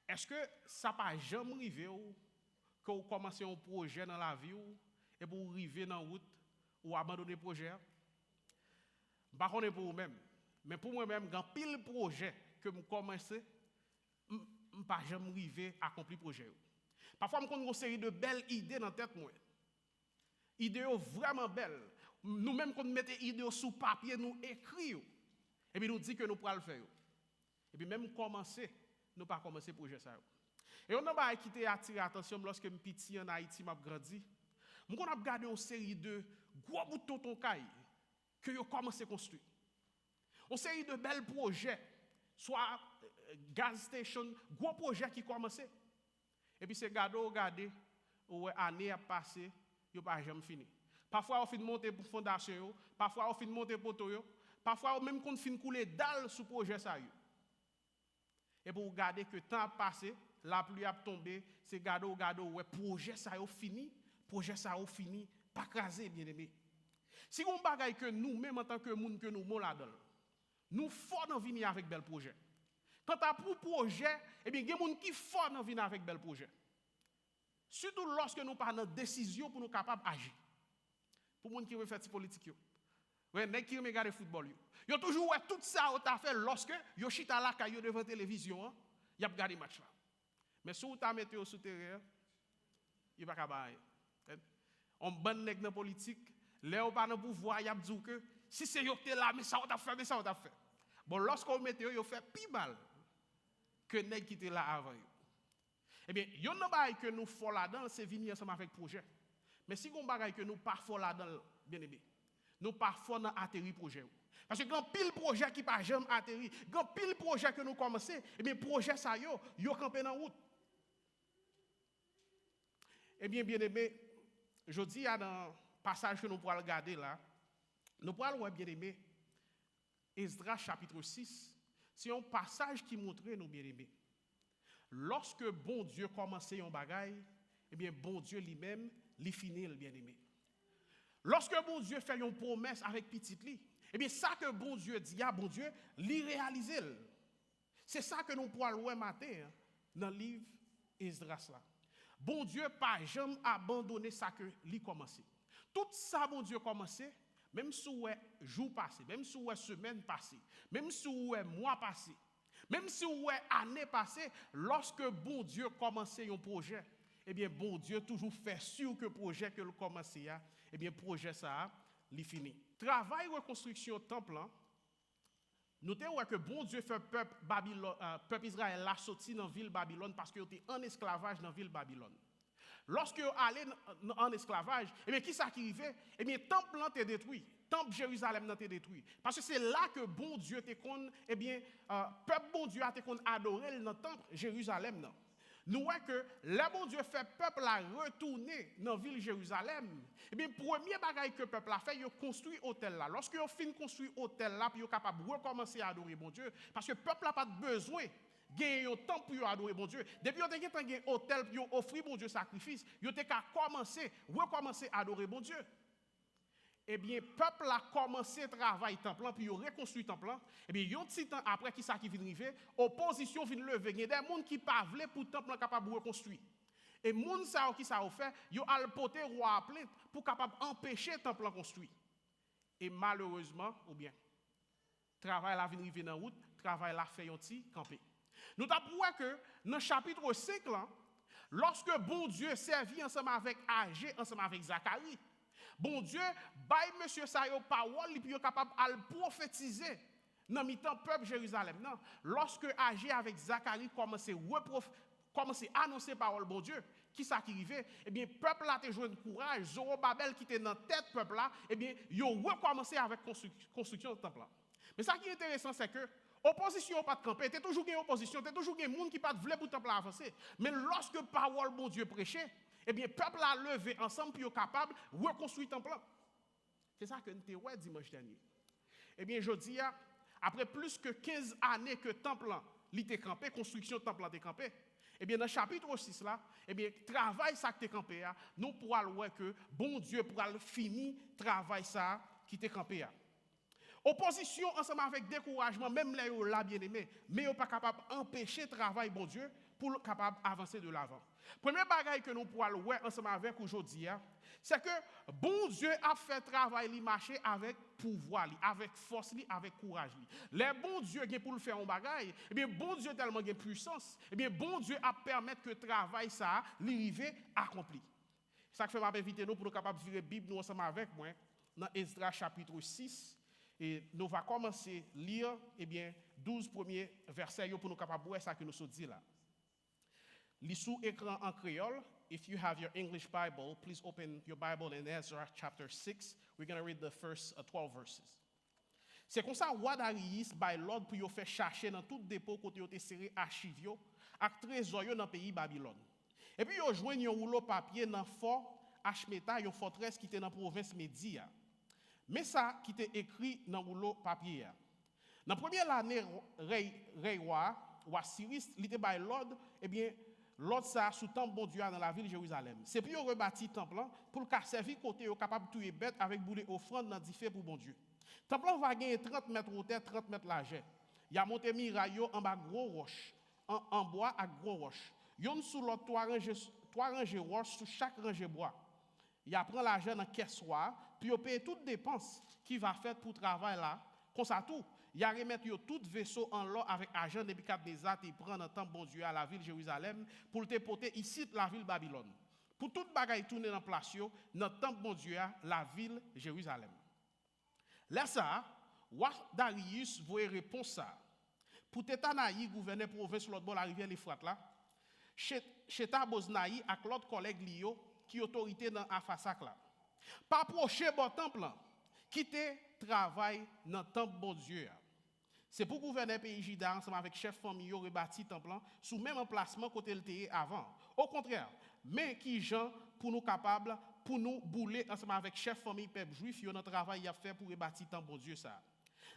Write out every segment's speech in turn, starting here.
Est-ce que ça pas jamais arrivé que vous commencez un projet dans la vie et pour arriver dans la route ou abandonner le projet? Je ne sais pas pour vous-même, mais pour moi-même, quand pile projet que je commence, je ne pas jamais arrivé à accomplir le projet. Parfois, je une série de belles idées dans la tête. Idées vraiment belles. Nous-mêmes, quand nous mettons idées sous papier, nous écrivons. Et puis nous disons que nous pourrons le faire. Et puis même commencer, nous pas commencer le projet. Et on a quitté attirer l'attention lorsque je suis petit en Haïti, je grandi. On a regardé une série de gros boutons de caille que vous commencé à construire. Une série de belles projets, soit gas station, gros projets qui commençaient. Et puis c'est regarder, où année a passé, il pas jamais fini. Parfois on finit de monter pour fondation, parfois on finit de monter pour poteau, parfois même qu'on finit de couler dalle sur projet ça. Et pour regarder que le temps a passé, la pluie a tombé, c'est regarder, ouais, projet ça a fini, pas crasé, bien aimé. Si on bagaille que nous, même en tant que monde que nous là-dedans, nous fort dans venir avec bel projet. Quand à pour projet, eh bien, il y a des gens qui fort dans venir avec bel projet. Surtout lorsque nous prenons des décisions pour nous capables d'agir. Pour les gens qui veulent faire politique. Ouais, les gens qui regardent le football. Ils ont toujours ouais, tout ça au fait lorsque ils sont là devant la télévision, ils ont regardé le match là. Mais si vous mettez au souterrain, il n'y a pas de faire. On bonne nèg dans politique, là on pas dans pouvoir, il a dit que si c'est yo là, mais ça on t'a fait, Bon, lorsqu'on mette yo fait plus mal que nèg qui était là avant. Eh bien, yon nan bagay que nous fort là-dedans, c'est venir ensemble avec projet. Mais si on bagay que nous pas fort là-dedans, bien aimé, nous pas fort dans atterrir projet. Parce que quand pile projet qui pas jamais atterri, quand pile projet que nous commencer, eh bien projet ça yo campé dans route. Eh bien aimé, je dis dans le passage que nous pourrons regarder là, nous pourrons voir bien aimé, Esdras chapitre 6, c'est un passage qui montre nous bien aimés. Lorsque bon Dieu commençait un bagaille, eh bien bon Dieu lui-même, lui finit le bien aimé. Lorsque bon Dieu fait une promesse avec petit li, eh bien ça que bon Dieu dit, bon Dieu, lui réaliser. C'est ça que nous pourrons voir matin dans le livre Esdras là. Bon Dieu pas jamais abandonné ça que lui commencé. Tout ça bon Dieu commencé, même si ouais jour passé, même si ouais semaine passée, même si ouais mois passé, même si ouais année passée, lorsque bon Dieu commençait un projet, eh bien bon Dieu toujours fait sûr que le projet que le commencé a, eh bien projet ça li fini. Travail reconstruction temple, notez que bon Dieu fait peuple Israël la sorti dans la ville Babylone parce qu'il était en esclavage dans la ville Babylone. Lorsque vous allez en esclavage, eh bien, qui ça qui arrivait? Eh bien, le temple est détruit. Le temple Jérusalem est détruit. Parce que c'est là que bon Dieu te con, eh bien, peuple bon Dieu a te con adoré dans le temple Jérusalem. Nous voyons que le bon Dieu fait peuple à retourner dans la ville Jérusalem. Eh bien, premier bagage que le peuple a fait, il a construit hôtel là. Lorsque il a fini de construire hôtel là, puis il est capable de recommencer à adorer bon Dieu, parce que le peuple n'a pas besoin gagner un temps pour adorer bon Dieu. Depuis qu'on a un hôtel pour offrir bon Dieu sacrifice, il a recommencer à adorer bon Dieu. Eh bien, le peuple a commencé à travailler temple, puis il a reconstruit le temple. Eh bien, un petit temps après, qui ça qui vient arriver, opposition vient lever. Il y a des gens qui ne pas pour le temple capable de reconstruire. Et les gens qui ça fait, ils ont alpoté roi appelé pour capable empêcher le temple construit. Et malheureusement, ou bien, travail la vient arriver dans la route, travail la fait un petit camper. Nous avons vu que dans le chapitre 5, lorsque bon Dieu servit ensemble avec Agé, ensemble avec Zacharie, bon Dieu, bail monsieur sa yo parole, et puis est capable de prophétiser dans le peuple Jérusalem. Non, lorsque Agé avec Zacharie commençait à annoncer parole bon Dieu, qui ça qui arrivait? Eh bien, le peuple a joué de courage, Zorobabel qui était dans la tête peuple là, eh bien, ils ont recommencé avec construction du temple là. Mais ça qui est intéressant, c'est que opposition pas de camper, tu toujours une opposition, tu toujours des gens qui pas voulaient pour temple avancer. Mais lorsque parole bon Dieu prêchait, eh bien peuple a levé ensemble puis capable de reconstruire temple. C'est ça que nous avons dit dimanche dernier. Eh bien je dis après plus que 15 années que temple était campé, construction temple était campé. Eh bien dans le chapitre 6 là, eh bien travail ça qui était campé nous pourrons voir que bon Dieu pourra finir travail ça qui était campé. Opposition ensemble avec découragement, même là, là bien aimé, mais ils sont pas capable d'empêcher le travail, bon Dieu, pour capable avancer de l'avant. Premier bagage que nous pouvons voir ensemble avec aujourd'hui, c'est que bon Dieu a fait travail, il marcher avec pouvoir, avec force, avec courage. Les bon Dieu qui pour le faire un bagage, eh bien bon Dieu tellement de puissance, eh bien bon Dieu a permettre que le travail ça l'arriver accompli. C'est ça que je vais m'inviter nous pour nous capables de vivre la Bible nous ensemble avec moi dans Esdras chapitre 6. Et nous allons commencer à lire 12 premiers versets pour nous capables de voir ça que nous sommes dit là. Lis sous écran en créole. If you have your English Bible, please open your Bible in Ezra chapter 6. We're going to read the first 12 verses. C'est comme ça, roi Darius, by l'ordre pour faire chercher dans tout dépôt côté yo te serré archive yo, ak trésor yo dans pays Babylone. Et puis yo joigne un rouleau papier dans fort Ashmeta, une forteresse qui était dans province Média. Mais ça qui était écrit dans le rouleau papier. Dans la première année, roi Cyrus, il était by l'ordre, l'ordre ça sous temple bon Dieu dans la ville de Jérusalem. C'est puis on rebâti temple pour le servir côté capable de tuer bête avec boulet offrande dans différents pour bon Dieu. Temple va gagner 30 mètres hauteur, 30 mètres largeur. Il y a monté miraille en bas gros roche, en bois à gros roche. Yon sous l'autre trois rangées roche sous chaque rangée bois. Il apprend l'argent dans caisse soir, puis il paye toutes dépenses qui va faire pour travail là. Comme ça tout, il a remettre tout vaisseau en l'or avec argent depuis Nebukadnezar et prend un temps bon Dieu à la ville de Jérusalem pour le déporter ici la ville Babylone. Pour toute bagaille tourner dans place yo, dans temps bon Dieu à la ville de Jérusalem. Là ça, roi Darius voyait réponse ça. Pour Tétanaï gouverneur province l'autre bord la rivière l'Euphrate là, Cheta Boznaï avec l'autre collègue Lio qui autorité dans Afasak là. Pas approcher bon temple, quitter travail dans temple bon Dieu. C'est pour gouverner pays Juda ensemble avec chef famille rebâti temple sous même emplacement côté le était avant. Au contraire, mais qui gens pour nous capables pour nous bouler ensemble avec chef famille peuple juif yo dans travail a fait pour rebâtir temple bon Dieu ça.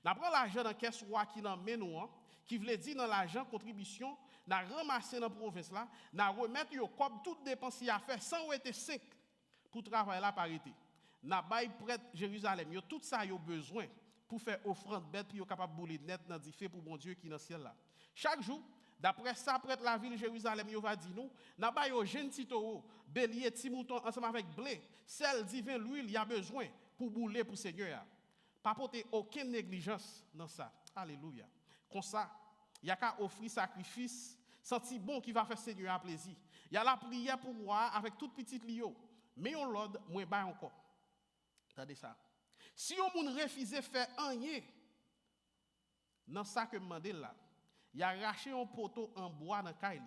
N'a prend l'argent dans caisse roi qui dans nous qui voulait dire dans l'argent contribution n'a ramassé dans province là, n'a remettre yo comme toute dépense y a fait sans être sec pour travailler là par été. N'a bail prêtre Jérusalem, yo tout ça yo besoin pour faire offrande bête puis yo capable bouler net dans différents pour bon Dieu qui dans ciel là. Chaque jour, d'après ça prêtre la ville Jérusalem yo va dire nous, n'a bail yo jeune petit taureau, bélier, petit mouton ensemble avec blé, sel, divin, l'huile, y a besoin pour bouler pour Seigneur. Pas porter aucune négligence dans ça. Alléluia. Comme ça, il y a qu'à offrir sacrifice, senti bon qui va faire Seigneur à plaisir. Il y a la prière pour moi avec toute petite lio. Mais on l'ordre, moins bas encore. Regardez ça. Si on moun refuse faire rien, dans ça que me demande là, il a arraché un poteau en bois dans Kaili.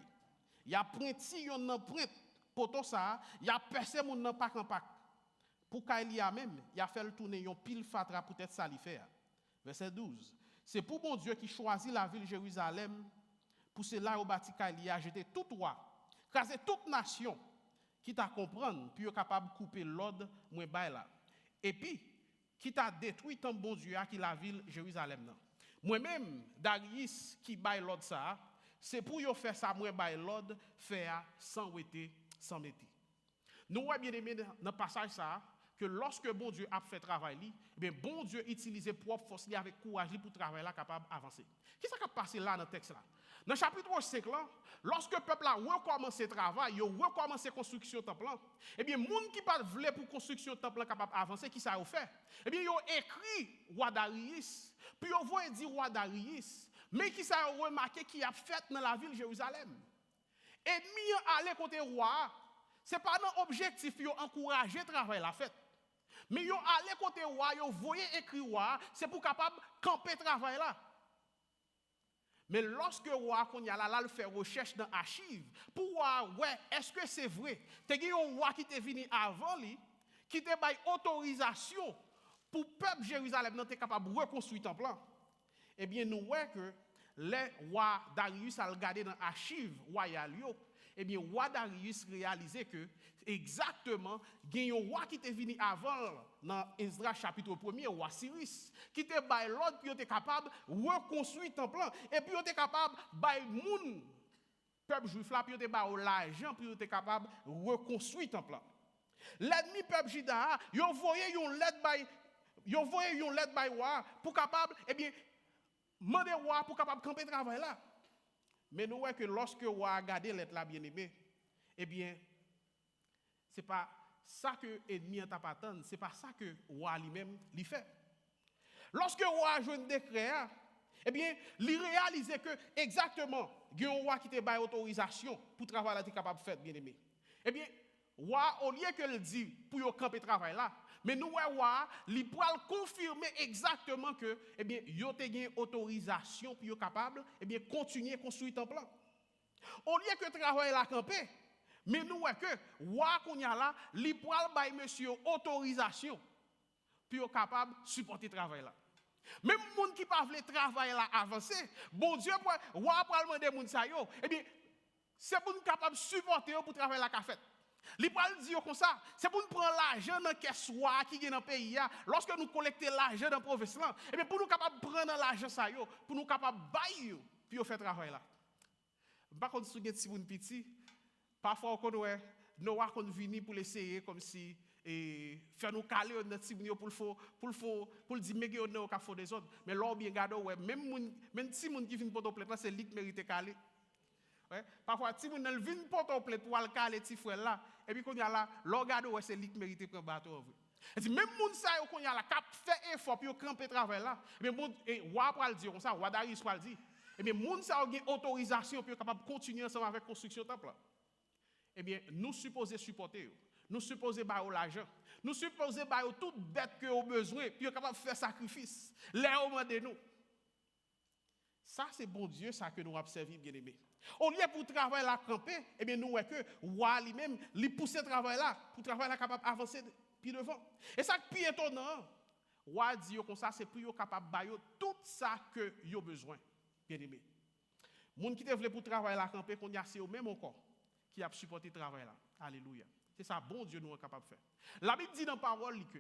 Il a prenti un print poteau ça, il a percé moun dans pack en pack. Pour Kaili même, il a fait le tourner un pile fatra peut-être ça lui faire. Verset 12. C'est pour bon Dieu qui choisit la ville de Jérusalem pour cela au bâti Kaili a jeté tout roi, craser toute nation qui t'a comprendre puis est capable de couper l'ordre moins bas là. Et puis qui t'a détruit tant bon Dieu qui la ville Jérusalem là. Moi-même Darius qui bail l'ordre ça, c'est pour yo faire ça moi bail l'ordre faire sans wété sans métier. Nous voyons bien aimé dans le passage ça que lorsque bon Dieu a fait travail bon Dieu utilisait propre force avec courage pour travailler là capable avancer. Qu'est-ce qui a passé là dans le texte là? Dans le chapitre 5 là, lorsque le peuple a recommencé le travail, il a recommencé la construction du temple, les gens qui ne voulaient pas pour construction du temple capable avancer, qui ça a fait? Ils ont écrit roi Darius, puis ils ont dit roi Darius, mais qui ça a remarqué qui a fait dans la ville de Jérusalem. Ennemi aller côté roi, ce n'est pas un objectif pour encourager le travail la fête. Mais ils aller côté roi, ils voyaient écrit roi, c'est pour capable camper le travail là. Mais lorsque le roi qu'on y a là, fait recherche dans l'archive, pour voir, ouais, est-ce que c'est vrai? Tu as un roi qui est venu avant lui, qui t'a donné autorisation pour le peuple Jérusalem d'être capable de reconstruire le temple. Eh bien, nous voyons que les rois Darius a regardé dans l'archive royale, eh bien, roi Darius réalisait que exactement, il y a un roi qui était venu avant dans Esdras chapitre 1er, roi Cyrus, qui était by l'ordre, puis il était capable de reconstruire le temple, et puis il était capable de moun peuple juif là, puis il était l'argent, puis il était capable de reconstruire le temple. L'ennemi peuple juda, il voyait une lettre by Yo voyez yon lettre by roi pour capable eh bien demander roi pour capable camper travail là. Mais nous voyons que lorsque roi a regardé lettre là bien-aimé, eh bien c'est pas ça que ennemi en t'a attendre, c'est pas ça que roi lui-même lui fait. Lorsque roi a joué un décret, eh bien, il réalisait que exactement, il y a un roi qui te bail autorisation pour travailler là, tu capable de faire bien aimé. Eh bien, roi au lieu que le dit pour yo camper travail là, mais nous roi, il pourra confirmer exactement que eh bien, yo te gain autorisation pour yo capable eh bien continuer construire ton plan. Au lieu que travail là camper, mais nous que roi qu'on y a là, il pourra bail monsieur autorisation pour yo capable supporter travail là. Même les gens qui ne peuvent pas travailler là avancer, bon Dieu, roi pour demander moun sa yo, eh bien, c'est pour nous capable de supporter pour travailler la café. Li pral dire comme ça, c'est pour nous prendre l'argent dans caisse roi qui est dans le pays lorsque nous collectons l'argent dans la province là, eh bien pour nous capable prendre l'argent ça yo, pour nous capable bailler puis faire travail là. Par contre si vous avez petit, parfois on connaît nous on venir pour l'essayer comme si et faire nous caler notre tibunio pour dire mais on n'a pas des autres, mais là bien garder ouais même si moun qui vient pour plainte là c'est lui qui mérite caler. Ouais, parfois si moun vient pour plainte pour aller caler petit frère là et puis qu'on y a là l'on garde ouais c'est lui qui mérite prendre bateau. Et si même moun ça yo qu'on y a là cap fait effort pour camper travail là, mais bon et roi pour le dire comme ça, roi Darius pour le dire. Et bien moun ça a autorisation pour capable continuer ensemble avec construction temple là. Eh bien nous supposons supporter. Nous supposons bailler l'argent. Nous supposons bailler toute dette que nous besoin, puis nous capable de faire sacrifice. Les hommes de nous. Ça, c'est bon Dieu, ça que nous observons, bien aimé. Au lieu pour travailler là, camper, eh bien, nous voyons que roi lui-même, il pousse le travail là, pour travailler là, capable d'avancer puis devant. Et ça, plus étonnant, roi dit comme ça, c'est pour nous capable de bailler tout ça que nous avons besoin, bien aimé. Les gens qui te veulent pour travailler là, camper, qu'on y a, c'est eux même encore qui a supporté le travail là. Alléluia. C'est ça, bon Dieu nous est capable de faire. La Bible dit dans la parole que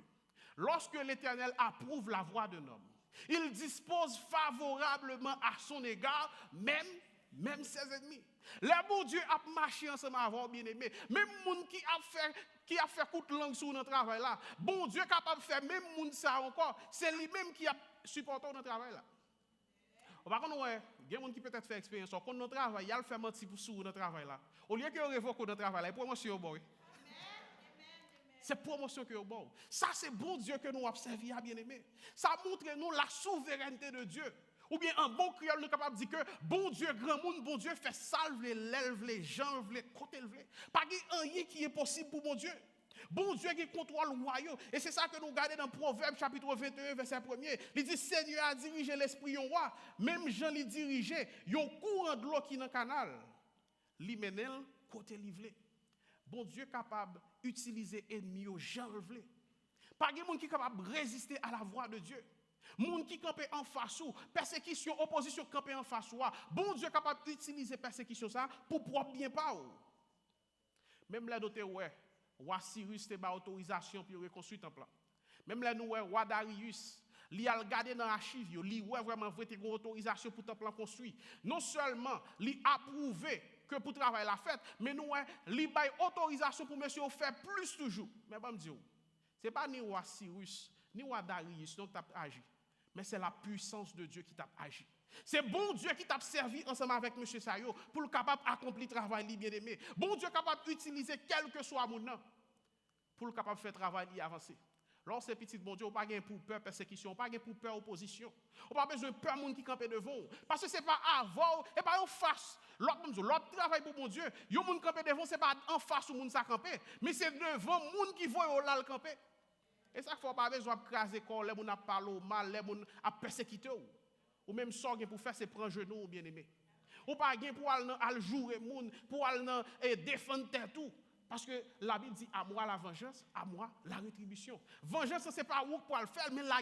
lorsque l'Éternel approuve la voie d'un homme, il dispose favorablement à son égard, même ses ennemis. Le bon Dieu a marché ensemble avant, bien aimé. Même les gens qui a fait coup de langue sur notre travail là, bon Dieu est capable de faire, même les gens ça encore, c'est lui-même qui a supporté notre travail là. Par contre, il y a des gens qui peut-être fait expérience, quand notre travail, il y a le fait mentir pour sur notre travail là. Au lieu que vous révoquez notre travail là, il promotion au bon. C'est promotion que bon. Ça, c'est bon Dieu que nous observons, bien aimé. Ça montre nous la souveraineté de Dieu. Ou bien un bon créole nous est capable de dire que bon Dieu, grand monde, bon Dieu fait salve les lèvres, les jambes, les côtés levés. Pas rien qui est possible pour bon Dieu. Bon Dieu qui contrôle le royaume. Et c'est ça que nous regardons dans Proverbe chapitre 21, verset 1er. Il dit, Seigneur a dirigé l'esprit au roi. Même Jean l'a dirigé. Il y a un courant de l'eau qui est dans le canal. Li menel côté livré. Bon Dieu capable d'utiliser ennemi au Jean levé. Pas de monde qui est capable de résister à la voix de Dieu. Monde qui campe en face ou persécution, opposition camper en face ou. Bon Dieu capable d'utiliser persécution ça pour propre bien pas ou. Même là noté ouais, roi Cyrus te ba autorisation pour reconstruire ton plan. Même là nous ouais roi Darius li a regardé dans l'archive yo, li ouais vraiment vrai te autorisation pour ton plan construit. Non seulement li approuvé que pour travailler la fête, mais nous li bay autorisation pour monsieur faire plus toujours. Mais bon Dieu, c'est pas ni roi Cyrus, ni roi Darius qui t'a agi, mais c'est la puissance de Dieu qui t'a agi. C'est bon Dieu qui t'a servi ensemble avec monsieur Sayo pour le capable d'accomplir le travail li bien aimé. Bon Dieu capable d'utiliser quel que soit mon nom pour le capable de faire travail li avancer. Lorsque c'est petit bon Dieu, on n'a pas pour peur persécution, on n'a pas pour peur opposition. On n'a pas besoin de peur monde qui campe devant. Parce que ce n'est pas avant, et pas en face. L'autre travail pour mon Dieu, il y a monde qui campe devant, ce n'est pas en face où monde ça campe, mais c'est devant monde qui voit là le camper. Et ça, il ne faut pas besoin de craser corps, les gens a parlé mal, les gens a persécuté. Ou même ça pour faire, c'est prendre genou, bien aimé. Ou pas pour aller jouer monde, pour aller défendre tout. Parce que la Bible dit à moi la vengeance, à moi la rétribution. Vengeance, ce n'est pas où pour le faire, mais la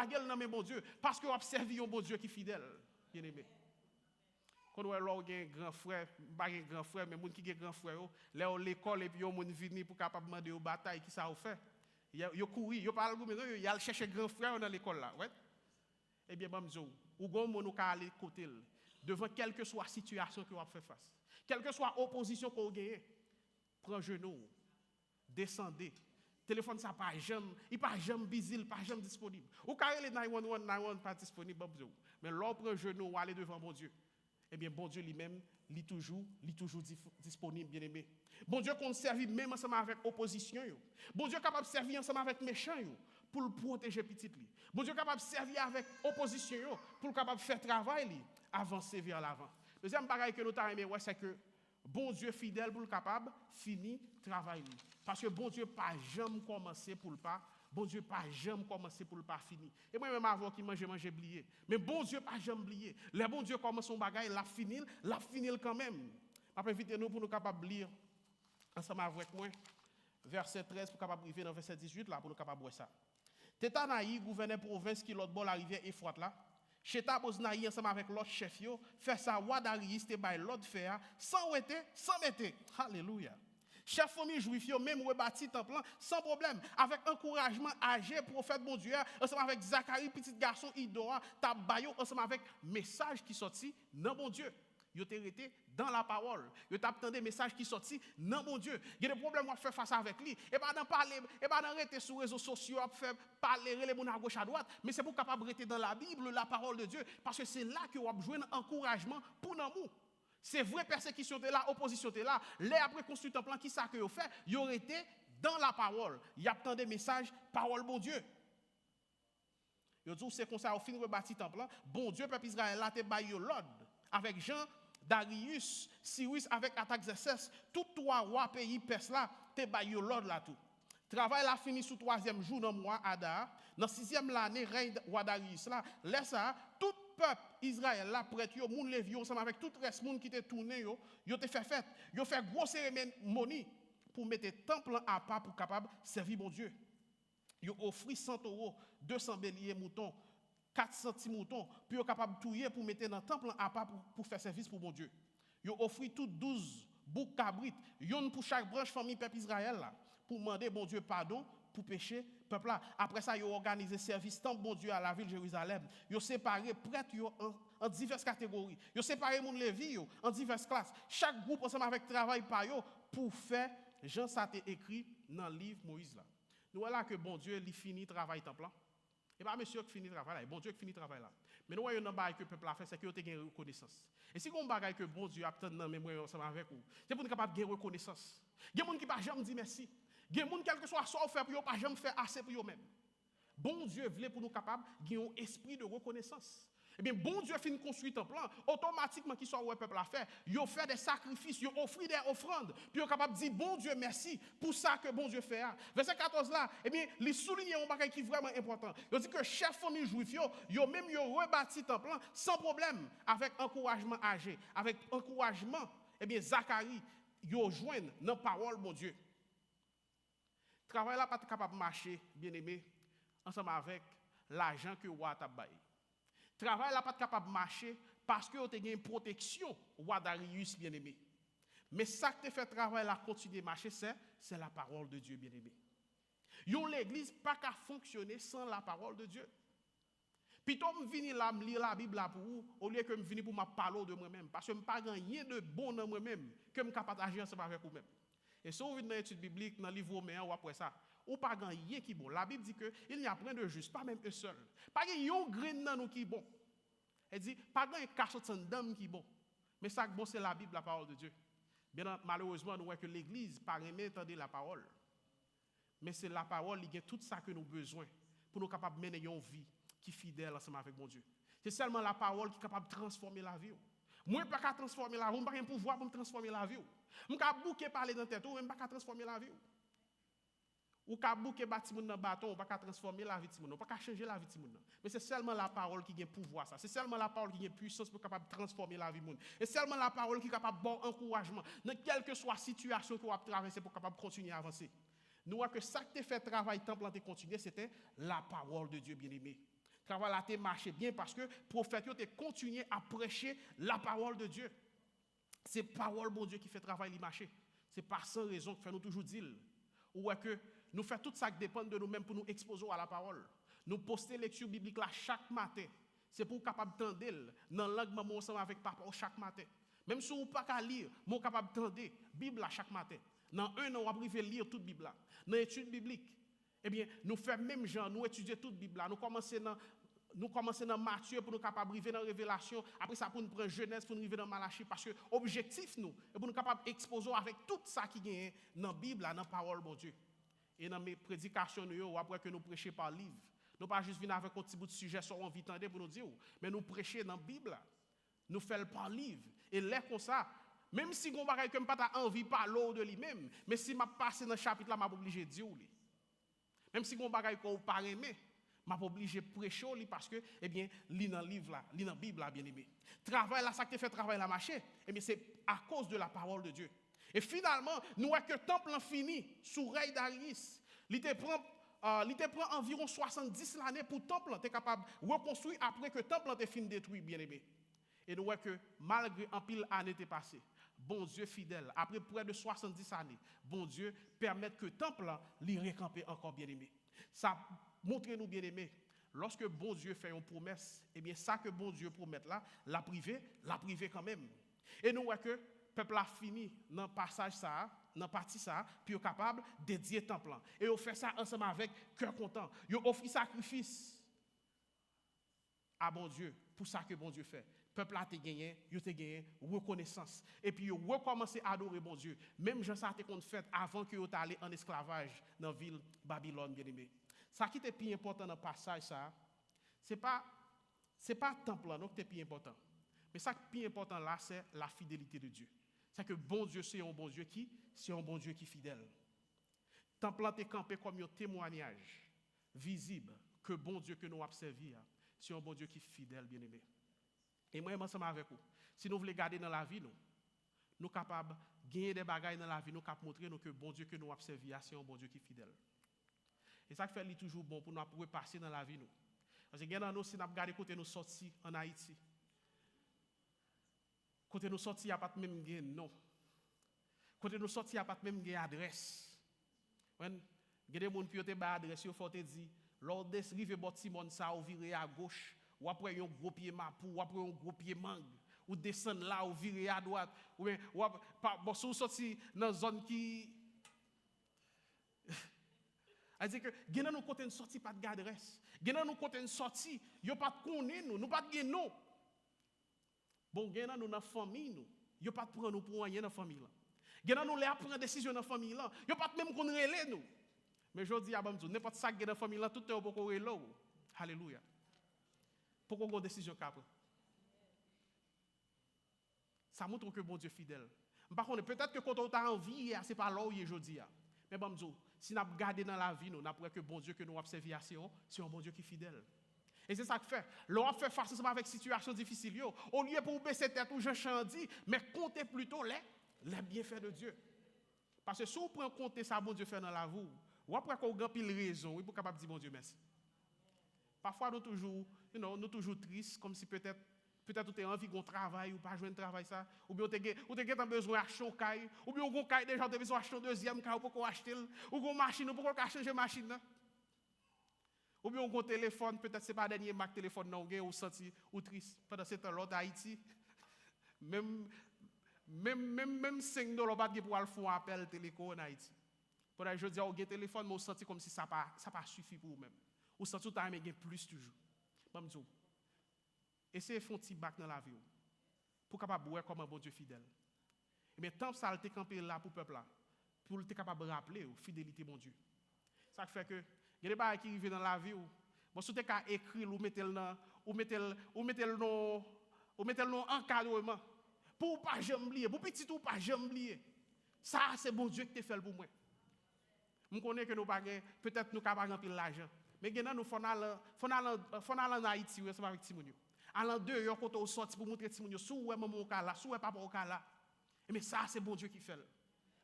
gueule non mais bon Dieu. Parce que vous observez un bon Dieu qui est fidèle, bien aimé. Quand vous avez un grand frère, pas un grand frère, mais les gens qui ont un grand frère, là à l'école et puis ils viennent pour capable demander aux batailles, qui ça a fait? Ils courent, ils parlent, ils allent chercher un grand frère dans l'école là. Ouais? Eh bien, je dis, ou bon, on peut aller côté devant quelle que soit la situation que vous avez fait face. Quelle que soit l'opposition que vous avez. Prends genou, descendez, téléphone ça pas jamais, il pas jamais busy, il pas jamais disponible. Ou carré les 911 pas disponible mais l'autre genou ou aller devant mon Dieu. Eh bien bon Dieu lui-même, il est toujours disponible, bien-aimé. Bon Dieu qu'on servit même ensemble avec opposition yo. Bon Dieu capable de servir ensemble avec méchants yo pour le protéger petit li. Bon Dieu capable de servir avec opposition yo pour capable faire travail li, avancer vers l'avant. Deuxième bagaille que nous t'a aimé c'est que bon Dieu fidèle pour le capable finir travail li. Parce que bon Dieu pas jamais commencer pour le pas, bon Dieu pas jamais commencer pour le pas fini. Et moi même avant qui mange oublié. Mais bon Dieu pas jamais oublié. Le bon Dieu commence son bagaille, l'a fini quand même. Après inviter nous pour nous capable lire ensemble avec moi verset 13 pour capable arriver dans verset 18 là pour nous capable voir ça. Tétanaï gouverneur province qui l'autre bord la rivière Euphrate là. Cheta Boznaï ensemble avec l'autre chef yo, fait ça Wadariis te bay l'autre faire sans mettre. Alléluia. Chef famille juif yo même rebâti temple sans problème avec encouragement âgé prophète bon Dieu ensemble avec Zacharie petit garçon Idoa t'a bayo ensemble avec message qui sorti non bon Dieu. Yo te rete dans la parole. Yo t'a attendu message qui sorti non mon Dieu. Il y a des problèmes à faire face avec lui. Et pas dans parler, et pas dans rester sur les réseaux sociaux à faire parler les gens à gauche à droite, mais c'est pour capable rester dans la Bible, la parole de Dieu parce que c'est là que vous avez un encouragement pour nous. C'est vrai persécution est là, opposition est là. Les après construit un plan qui ça que vous fait, vous avez été dans la parole. Il y a tant de messages parole bon Dieu. Yo dit c'est comme ça au fin rebâti temple. Bon Dieu peuple Israël là te bail l'ordre avec Jean Darius, Cyrus avec Artaxerxès, tous trois rois pays perses là, te baillent l'ordre là tout. Travail là fini sous 3e jour dans mois Adar, dans 6e l'année règne roi Darius là, laisse ça tout peuple Israël là prêtre yo moun levi ensemble avec tout reste monde qui te tourné yo te fait fête, yo fait gros cérémonie pour mettre temple à part pour capable servir mon Dieu. Yo offri 100 €, 200 béliers moutons 400 petits moutons, puis vous capable de touiller pour mettre dans le temple à part pour faire service pour mon Dieu. Vous offrez tout 12 boucs cabrites, yon pour chaque branche famille peuple Israël là, pour demander bon Dieu pardon pour pécher peuple là. Après ça, vous organisé service temple bon Dieu à la ville de Jérusalem. Vous séparé prêtres en diverses catégories. Vous séparé moun lévi en diverses classes. Chaque groupe ensemble avec travail par yo pour faire Jean ça écrit dans le livre Moïse là. Nous voilà que bon Dieu li fini travail temple là. Et pas monsieur qui finit le travail là, bon Dieu qui finit le travail là. Mais nous voyons un bagage que le peuple a fait, c'est que vous avez une reconnaissance. Et si vous avez un bagage que bon Dieu a peut-être dans même ensemble avec vous, c'est pour nous capable de reconnaissance. Il y a des gens qui ne pas jamais dire merci. Il y a des gens quel que soit ce faire pour eux, pas jamais faire assez pour eux-mêmes. Bon Dieu voulait pour nous capables de un esprit de reconnaissance. Eh bien, bon Dieu finit construire un plan, automatiquement, qui soit où le peuple a fait, il a fait des sacrifices, il a offert des offrandes, puis il est capable de dire, bon Dieu, merci pour ça que bon Dieu fait. Verset 14 là, eh bien, il souligne un bagage qui est vraiment important. Il dit que chef famille juif, il a même rebâti un plan sans problème, avec encouragement âgé, avec encouragement, eh bien, Zacharie, il a joint dans la parole, mon Dieu. Le travail là, pas capable de marcher, bien aimé, ensemble avec l'argent que roi t'a baillé. Travail là pas capable de marcher parce que vous avez une protection roi Darius bien aimé. Mais ça qui te fait travail là continuer à marcher c'est la parole de Dieu bien aimé. L'église pas qu'à fonctionner sans la parole de Dieu. Plutôt me venir là me lire la Bible là pour vous au lieu que me venir pour me parler de moi-même parce que me pas rien de bon dans moi-même que me capable d'agir ensemble avec vous-même. Et si vous venez dans l'étude biblique dans le livre Romains ou après ça ou pas gagner qui bon. La Bible dit que il n'y a point de juste, pas même un seul. Pas un grain dans nous qui bon. Elle dit pas un cachot d'homme qui bon. Mais ça bon c'est la Bible, la parole de Dieu. Bien malheureusement nous voyons que l'église pas aimer entendre la parole. Mais c'est la parole qui a tout ça que nous avons besoin pour nous capables de mener une vie qui est fidèle ensemble avec mon Dieu. C'est seulement la parole qui est capable de transformer la vie. Moi pas capable transformer la vie, moi pas un pouvoir pour me transformer la vie. Moi capable bouquer parler dans tête, même pas capable transformer la vie. Ou ka bouke bâtiment dans bâton, on pas transformer la vie de monde, on pas changer la vie de monde. Mais c'est seulement la parole qui a pouvoir ça. C'est seulement la parole qui a puissance pour capable transformer la vie de monde. Et seulement la parole qui est capable de bon encouragement dans quelle que soit la situation que vous avez traversée pour capable continuer à avancer. Nous voyons que ça qui fait travail temple en continuer, c'était la parole de Dieu bien-aimé. Travail là marché bien parce que prophète a continué à prêcher la parole de Dieu. C'est parole bon Dieu qui fait travail marcher. C'est pas sans raison que fait nous toujours dire ou que nous faisons tout ça qui dépend de nous-mêmes pour nous exposer à la parole. Nous postons lecture biblique là chaque matin. C'est pour capable d'entendre dans la langue maman ensemble avec papa chaque matin. Même si vous pas qu'à lire, vous capable d'entendre Bible là chaque matin. Dans un an, vous pouvez lire toute Bible là. Dans l'étude biblique, Eh bien, nous faisons même genre, nous étudions toute la Bible là, nous commençons dans Matthieu pour nous capables arriver dans la Révélation, après ça pour nous prendre Genèse, pour nous arriver dans Malachie, parce que objectif nous, et pour nous capables d'exposer avec tout ça qui est dans la Bible, dans la parole de Dieu. Et dans mes prédications, nous, après que nous prêchons par livre, nous pas juste venir avec un petit bout de sujet sur envie d'entendre pour nous dire, mais nous prêchons dans la Bible, nous faisons par livre. Et là, comme ça, même si on ne peut pas envie de parler de lui-même, mais si je passe dans le chapitre là, je suis obligé de dire. Même si on ne peut pas aimer, je suis obligé de prêcher parce que, eh bien, lis dans le livre là, lis dans la Bible là, bien aimé. Travail là, ça qui fait travail là, marcher, eh bien, c'est à cause de la parole de Dieu. Et finalement, nous voyons que le temple fini sous règne Darius. Il te prend environ 70 années pour le temple être capable de reconstruire après que le temple est fini détruit, bien aimé. Et nous voyons que malgré un pile année est passé, bon Dieu fidèle, après près de 70 années, bon Dieu permet que le temple l'y récamper encore, bien aimé. Ça montre nous, bien aimé, lorsque bon Dieu fait une promesse, eh bien ça que bon Dieu promet là, la privé quand même. Et nous voyons que le peuple a fini dans le passage ça, dans la partie ça, puis il est capable de dédier le temple. Et il fait ça ensemble avec cœur content. Il offre sacrifice à bon Dieu pour ça que bon Dieu fait. Le peuple a gagné reconnaissance. Et puis il a recommencé à adorer bon Dieu. Même Jean ça a fait avant qu'il soit allé en esclavage dans la ville Babylone, bien aimé. Ça qui est plus important dans le passage ça, c'est pas le temple là qui est plus important. Mais ça qui est plus important là, c'est la fidélité de Dieu. C'est que bon Dieu, c'est un bon Dieu qui est fidèle. Le temple est campé comme un témoignage visible que bon Dieu que nous avons servi, c'est un bon Dieu qui est fidèle, bien aimé. Et moi, je suis ensemble avec vous. Si nous voulons garder dans la vie, nous sommes capables de gagner des bagages dans la vie, nous sommes capables de montrer que bon Dieu que nous avons servi, c'est un bon Dieu qui est fidèle. Et ça fait toujours bon pour nous repasser dans la vie. Nous. Parce que nous, si nous regardons côté nous sortis en Haïti, côté nous sortis, il n'y a pas de même nom. Côté nous sortis, il n'y a pas de même adresse. Il y a des gens qui ont des adresses, il faut te dire, lors de ce rive Simon, ça ou virer à gauche, ou après un gros pied mapou, ou après un gros pied mangue, ou descendre là, ou virer à droite, ou bien, bon, si vous sortez dans une zone qui. C'est-à-dire que, il y a nous côté une sortie, pas de adresse. Il y a nous côté une sortie, il n'y a pas de connaître nous, nous pas de nous. Bon, il y a nous dans la famille, nous, il n'y a pas de prendre nous pour rien dans la famille. Il y a nous les prendre décision dans la famille, il n'y a pas de même qu'on relève nous. Mais je dis à Bamdou, n'importe ça qui est dans la famille, tout est au beaucoup relève. Alléluia. Pourquoi on a une décision capable? Ça montre que bon Dieu est fidèle. Par contre, peut-être que quand on a envie, ce n'est pas là où il est aujourd'hui. Mais Bamdou, si nous avons gardé dans la vie, nous avons que bon Dieu que nous avons servi, c'est un bon Dieu qui est fidèle. Et c'est ça que fait. L'on fait face avec des situations difficiles. Au lieu pour baisser tête ou je chandis, mais comptez plutôt les bienfaits de Dieu. Parce que si vous prenez compte ça, bon Dieu fait dans la vie, ou après qu'on a pile raison, vous êtes capable de dire bon Dieu merci. Parfois, nous toujours tristes, comme si peut-être vous avez envie de travail ou pas jouer de travail ça, ou bien vous avez besoin d'acheter un caille, ou bien vous avez caille déjà, vous avez besoin d'acheter un deuxième caille pour acheter, ou une machine pour changer la machine. Ou bien vous avez un téléphone, peut-être ce n'est pas le dernier Mac téléphone, non, ou senti ou triste. Pendant ce temps-là, d'Haïti, même $5 pas pour aller faire un appel téléco en Haïti. Pendant que je dis, vous avez un téléphone, mais vous sentez comme si ça pas suffit pour vous-même. Vous sentez que vous avez plus toujours. Essayez de faire un petit bac dans la vie pour capable voir comme un bon Dieu fidèle. Et bien, tant que ça a été campé là pour le peuple là, pour être capable de rappeler la fidélité bon Dieu. Ça fait que, il y a des choses qui arrivent dans la vie. Bon, si vous avez écrit ou mettez le encadrement, pour ne pas jamais oublier, pour petit ou pas jamais oublier. Ça, c'est bon Dieu qui te fait pour moi. Je connais que nous pas peut-être nous capables de l'argent. Mais nous faut aller en Haïti ensemble avec Timonio. Allant dehors quand on sorti pour montrer Timonio sous maman au cas là, sous papa au cas là. Mais ça c'est bon Dieu qui fait.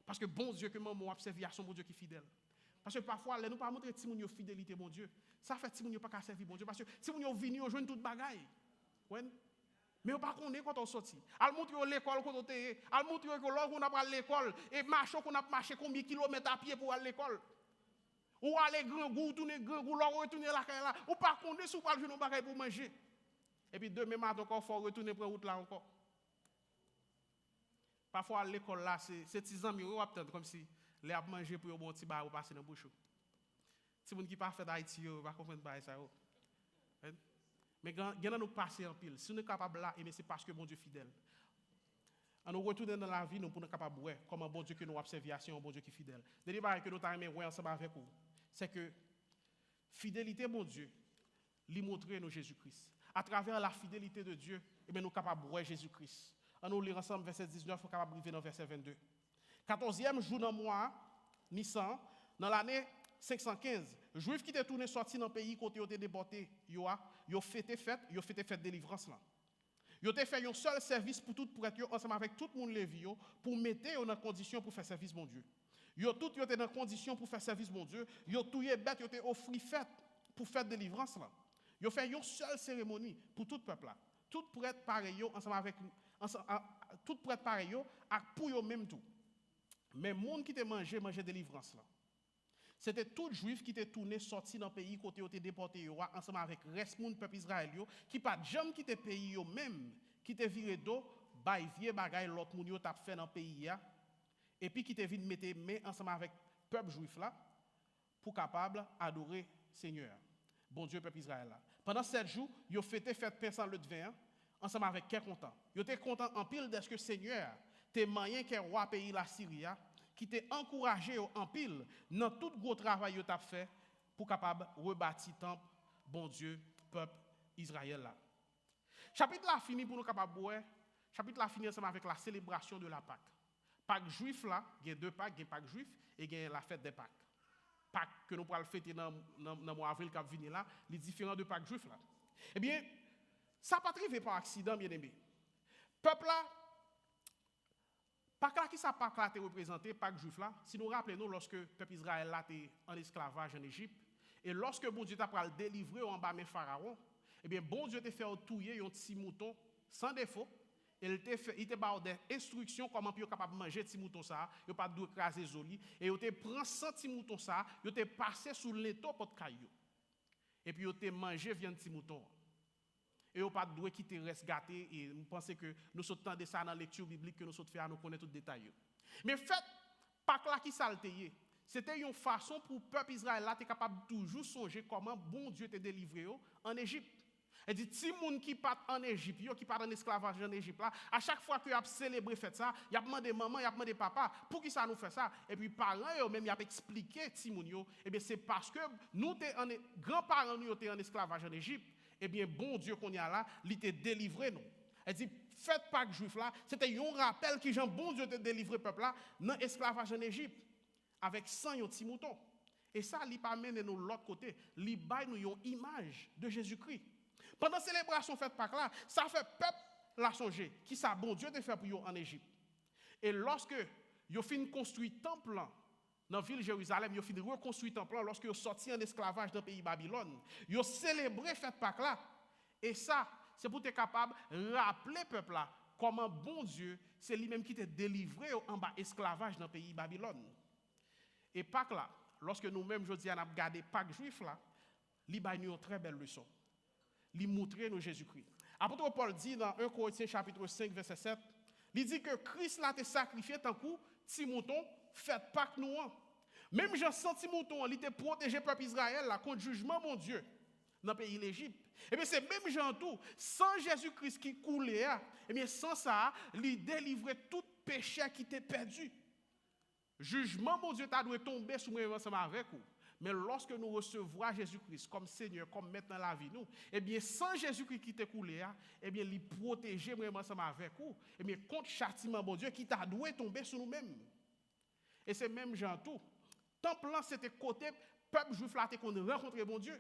Parce que bon Dieu que maman a servi à son bon Dieu qui est fidèle. Parce que parfois nous pas montrer Timonio fidélité bon Dieu. Ça fait Timonio pas servir bon Dieu parce que Timonio vini on joindre toute bagaille. Mais on pas connaît quand on sorti. Al montrer l'école quand on était, al montrer que là on a pas l'école et marcher qu'on a marché combien de kilomètres à pied pour aller à l'école. Ou aller grand goût, tourner grand goût, là retourner là, ou pas connaître si ou pas le jour bagaille pour manger. Et puis demain matin encore faut retourner pour route là encore. Parfois à l'école là c'est petits amis ou attendre comme si les a manger pour un bon petit bar ou passer dans bouche. Si vous qui pas fait d'Haïti, vous va comprendre pas ça. Mais quand nous passer en pile, si nous sommes capables là, c'est parce que bon Dieu est fidèle. On nous retourne dans la vie, nous pour nous capables de voir comment bon Dieu que nous observons, un bon Dieu qui est fidèle. Le débat que nous avons ensemble avec vous, c'est que fidélité, mon Dieu, lui montrer nous Jésus-Christ. À travers la fidélité de Dieu, nous sommes capables de voir Jésus-Christ. On nous lire ensemble verset 19, nous sommes capables de arriver dans verset 22. 14e jour dans le mois, Nissan, dans l'année 515, les Juifs qui étaient tournés sortis dans le pays côté ils étaient déportés, ils ont fêté fête délivrance là. Ils ont fait un seul service pour tout prêtre ensemble avec tout le monde lévi pour mettre en condition pour faire service mon Dieu. Ils ont tous été dans condition pour faire service mon Dieu, ils ont tout bête, ils ont été offert fête pour faire délivrance là. Ils ont fait une seule cérémonie pour tout peuple là. Tout prêtre pareil ensemble avec tout prêtre pareil pour eux même tout. Mais le monde qui te mangeait délivrance là. C'était tout juif qui était tourné sorti dans le pays côté était déporté ensemble avec reste monde peuple israélien qui pas jamais quitté pays yo même qui te viré d'eau bail vieux bagay l'autre monde yo t'a fait dans pays et puis qui te vinn mettre main ensemble avec peuple juif là pour capable adorer Seigneur. Bon Dieu peuple Israël là. Pendant 7 jours, yo fêté fête pain sans le vin ensemble avec quel content. Yo était content en pile de ce que Seigneur t'es moyen qu'un roi pays la Syrie qui t'a encouragé en pile dans tout gros travail que tu as fait pour capable rebâtir temple bon Dieu peuple Israël là. Chapitre là fini pour nous capable voir. Chapitre là fini ensemble avec la célébration de la Pâque. Pâque juif là, il y a 2 Pâques, il y a Pâque juif et il y a la fête des Pâques. Pâques que nous pourrons fêter dans le mois avril qui vient là, les différents de Pâques juif là. Eh bien, ça pas arrivé par accident bien aimé. Peuple là Pâques là qui ça Pâques là était représenté Pâques juif là, si nous rappelons lorsque le peuple Israël là était en esclavage en Égypte et lorsque bon Dieu t'a pral délivrer en bas de pharaon, eh bien bon Dieu t'a fait touiller un petit mouton sans défaut, et il t'a ba des instructions comment puis capable manger petit mouton ça, il pas doit écraser zoli et il te prend 100 petit mouton ça, il te passé sous l'étau pot caillou. Et puis il te manger viande petit mouton. Et on pas doit quitter reste gâté et nous pensons que nous sommes de ça dans la lecture biblique que nous sommes fait à nous connaître tout détail. Mais fait pas là qui salteye, c'était une façon pour le peuple Israël là être capable toujours songer comment bon Dieu t'a délivré en Égypte. Et dit si moun qui part en Égypte, qui part en esclavage en Égypte là, à chaque fois que y a célébré fait ça, y a demandé maman, y a demandé papa, pour qui ça nous fait ça? Et puis parents eux même y a expliqué ti moun yo, et bien c'est parce que nous grands-parents nous étaient en esclavage en Égypte. Eh bien, bon Dieu qu'on y a là, il t'a délivré nous. Elle dit, faites Pâques juif là, c'était un rappel qui Jean bon Dieu t'a délivré peuple là dans l'esclavage en Égypte avec 100 petits moutons. Et ça, il pas mené nous l'autre côté, il baille nous une image de Jésus-Christ. Pendant la célébration fête Pâques là, ça fait peuple la songer qui ça bon Dieu t'a fait pour eux en Égypte. Et lorsque yo fin construit temple là, dans la ville de Jérusalem, ils ont fini de reconstruire le temple lorsqu'ils sont sortis en esclavage dans le pays Babylone. Ils ont célébré fête Pâques là. Et ça, c'est pour être capable de rappeler le peuple là comment bon Dieu, c'est lui-même qui t'a délivré en bas esclavage dans le pays Babylone. Et Pâques là, lorsque nous-mêmes, je dis, on a regardé Pâques juif là, il a une très belle leçon. Il montre nous Jésus-Christ. Apôtre Paul dit dans 1 Corinthiens chapitre 5, verset 7, il dit que Christ l'a sacrifié tant coup, petit mouton, faites Pâques nous. Même Jean senti mouton, il était protégé peuple Israël là contre jugement mon Dieu dans le pays d'Égypte. Et bien c'est même Jean tout, sans Jésus-Christ qui coulait, et bien sans ça, il délivrait tout péché qui était perdu. Jugement mon Dieu t'a dû tomber sous moi ensemble avec vous. Mais lorsque nous recevons Jésus-Christ comme Seigneur, comme maître dans la vie nous, eh bien sans Jésus-Christ qui t'a coulé, eh bien il protégeait vraiment ensemble avec vous. Eh bien contre châtiment mon Dieu qui t'a dû tomber sur nous-mêmes. Et c'est même Jean tout. Temple là c'était côté peuple juif là qu'on rencontrer bon Dieu.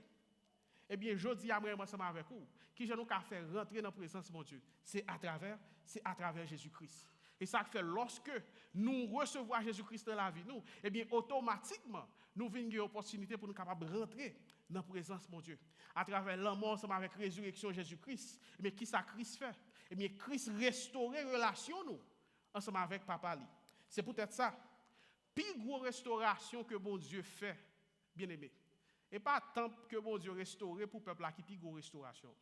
Eh bien je dis à moi ensemble avec vous, qui je nous a fait rentrer dans la présence de mon Dieu, c'est à travers Jésus-Christ. Et ça fait lorsque nous recevons Jésus-Christ dans la vie nous, eh bien automatiquement nous avons une opportunité pour nous capables de rentrer dans la présence de mon Dieu. À travers la mort ensemble avec la résurrection de Jésus-Christ, eh bien qui ça Christ fait? Eh bien Christ restaure relation nous ensemble avec papa lui. C'est peut-être ça. Plus grosse restauration que bon Dieu fait, bien aimé. Et pas tant que bon Dieu restaure pour le peuple qui plus grosse restauration.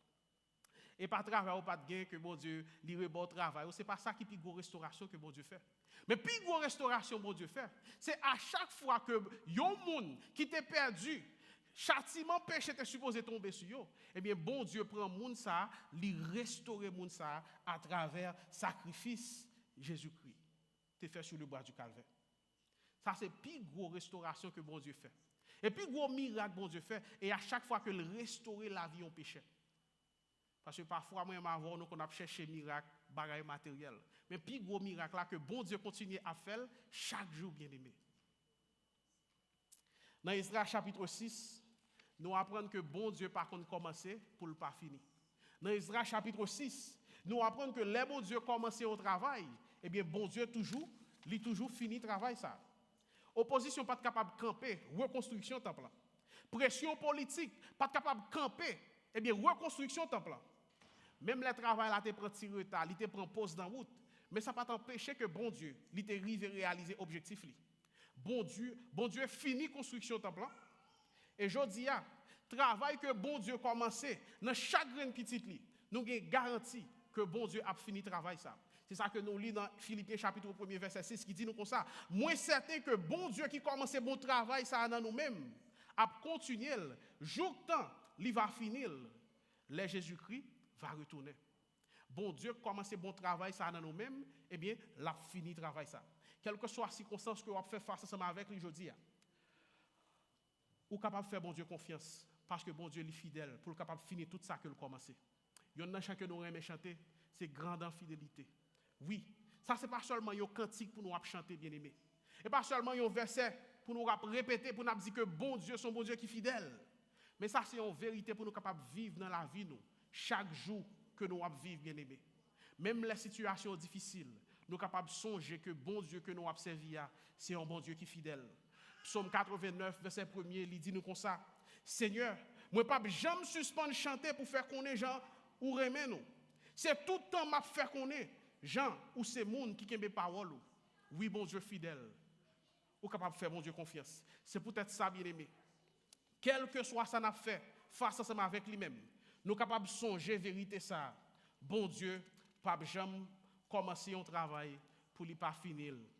Et pas travail ou pas de gain que bon Dieu livre bon travail. C'est pas ça qui plus grosse restauration que bon Dieu fait. Mais plus grosse restauration bon Dieu fait, c'est à chaque fois que yon monde qui t'est perdu, châtiment péché était supposé tomber sur eux, eh bien, bon Dieu prend moun ça, lui restaurer moun ça à travers sacrifice Jésus-Christ, te fait sur le bois du calvaire. Ça, c'est la plus grosse restauration que bon Dieu fait. Et puis, gros miracle bon Dieu fait, et à chaque fois que le restaurer la vie, on péché. Parce que parfois, moi, avant, nous, on a cherché miracle, bagaille matériel. Mais puis, gros miracle là, que bon Dieu continue à faire chaque jour, bien aimé. Dans Esdras chapitre 6, nous apprenons que bon Dieu, par contre, commencer pour ne pas finir. Dans Esdras chapitre 6, nous apprenons que les bon Dieu commencer au travail, eh bien, bon Dieu, toujours, il toujours fini le travail, ça. Opposition pas capable de camper, reconstruction temple. Pression politique, pas capable de camper, eh bien, reconstruction temple. Même le travail là, te prend petit retard, il te prend pause dans route, mais ça pas t'empêcher que bon Dieu, il te arrive à réaliser objectif li. Bon Dieu fini construction temple. Et je dis travail que bon Dieu commencé dans chaque grain petit li, nous avons garanti que bon Dieu a fini travail ça. C'est ça que nous lisons dans Philippiens chapitre 1 verset 6 qui dit nous comme ça. Moins certain que bon Dieu qui commence bon travail ça dans nous-mêmes, a continué, jour temps, il va finir. Le Jésus-Christ va retourner. Bon Dieu commence bon travail ça dans nous-mêmes, eh bien, l'a fini travail ça. Quelle que soit la circonstance que vous avez fait face ensemble avec lui aujourd'hui, vous êtes capable de faire bon Dieu confiance parce que bon Dieu est fidèle pour capable de finir tout ça que vous commencez. Il y a un chant que nous aimons chanter, c'est grande en fidélité. Oui, ça c'est pas seulement un cantique pour nous chanter bien aimé. Et pas seulement un verset pour nous répéter pour nous dire que bon Dieu son bon Dieu qui est fidèle. Mais ça c'est une vérité pour nous capables de vivre dans la vie nous chaque jour que nous vivons bien aimé. Même les situations difficiles, nous sommes capables de songer que bon Dieu que nous avons servi, c'est un bon Dieu qui est fidèle. Psaume 89, verset 1er, il dit nous comme ça. Seigneur, moi pas jamais suspendre chanter pour faire connaître gens ou remet nous. C'est tout le temps m'a faire connaître gens ou ces monde qui aiment parole. Oui, bon Dieu fidèle. Ou capable de faire bon Dieu confiance. C'est peut-être ça bien aimé. Quel que soit ça n'a fait face ensemble avec lui-même, nous sommes capables de songer vérité ça. Bon Dieu, pas jamais commencer un travail pour lui pas finir